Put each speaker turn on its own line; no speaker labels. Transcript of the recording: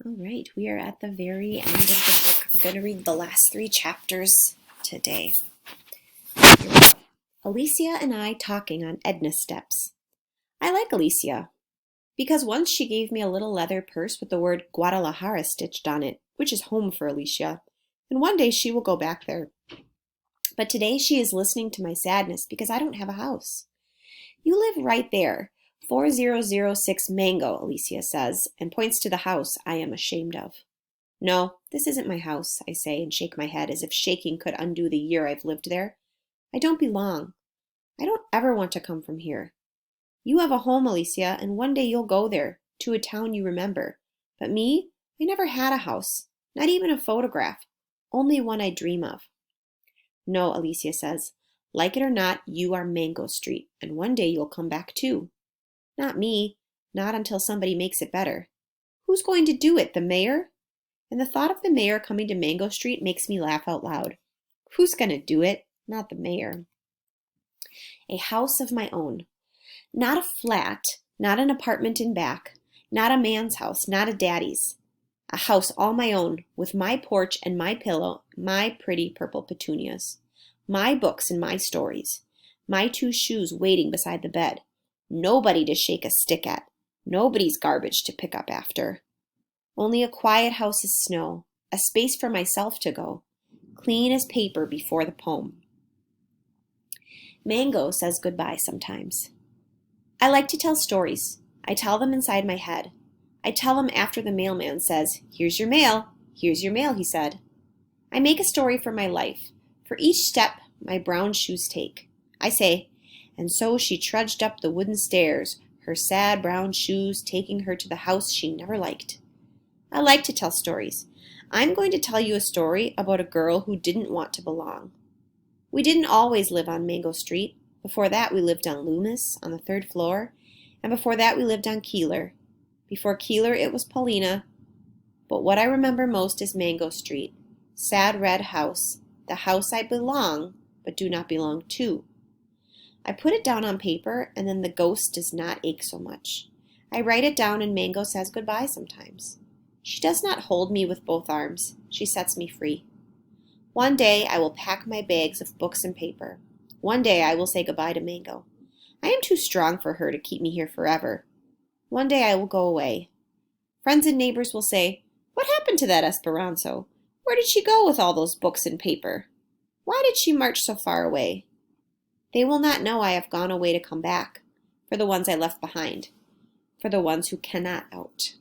All right, we are at the very end of the book. I'm going to read the last 3 chapters today. Alicia and I talking on Edna steps. I like Alicia because once she gave me a little leather purse with the word Guadalajara stitched on it, which is home for Alicia, and one day she will go back there. But today she is listening to my sadness because I don't have a house. You live right there, 4006 Mango, Alicia says, and points to the house I am ashamed of. No, this isn't my house, I say, and shake my head as if shaking could undo the year I've lived there. I don't belong. I don't ever want to come from here. You have a home, Alicia, and one day you'll go there, to a town you remember. But me, I never had a house, not even a photograph, only one I dream of. No, Alicia says, like it or not, you are Mango Street, and one day you'll come back too. Not me, not until somebody makes it better. Who's going to do it, the mayor? And the thought of the mayor coming to Mango Street makes me laugh out loud. Who's going to do it? Not the mayor. A house of my own. Not a flat, not an apartment in back, not a man's house, not a daddy's. A house all my own, with my porch and my pillow, my pretty purple petunias, my books and my stories, my 2 shoes waiting beside the bed, nobody to shake a stick at, nobody's garbage to pick up after. Only a quiet house is snow, a space for myself to go, clean as paper before the poem. Mango says goodbye sometimes. I like to tell stories. I tell them inside my head. I tell them after the mailman says, "Here's your mail. Here's your mail," he said. I make a story for my life. For each step my brown shoes take. I say, and so she trudged up the wooden stairs, her sad brown shoes taking her to the house she never liked. I like to tell stories. I'm going to tell you a story about a girl who didn't want to belong. We didn't always live on Mango Street. Before that we lived on Loomis, on the 3rd floor, and before that we lived on Keeler. Before Keeler it was Paulina. But what I remember most is Mango Street, sad red house, the house I belong, but do not belong to. I put it down on paper, and then the ghost does not ache so much. I write it down, and Mango says goodbye sometimes. She does not hold me with both arms. She sets me free. One day I will pack my bags of books and paper. One day I will say goodbye to Mango. I am too strong for her to keep me here forever. One day I will go away. Friends and neighbors will say, "What happened to that Esperanzo? Where did she go with all those books and paper? Why did she march so far away?" They will not know I have gone away to come back, for the ones I left behind, for the ones who cannot out.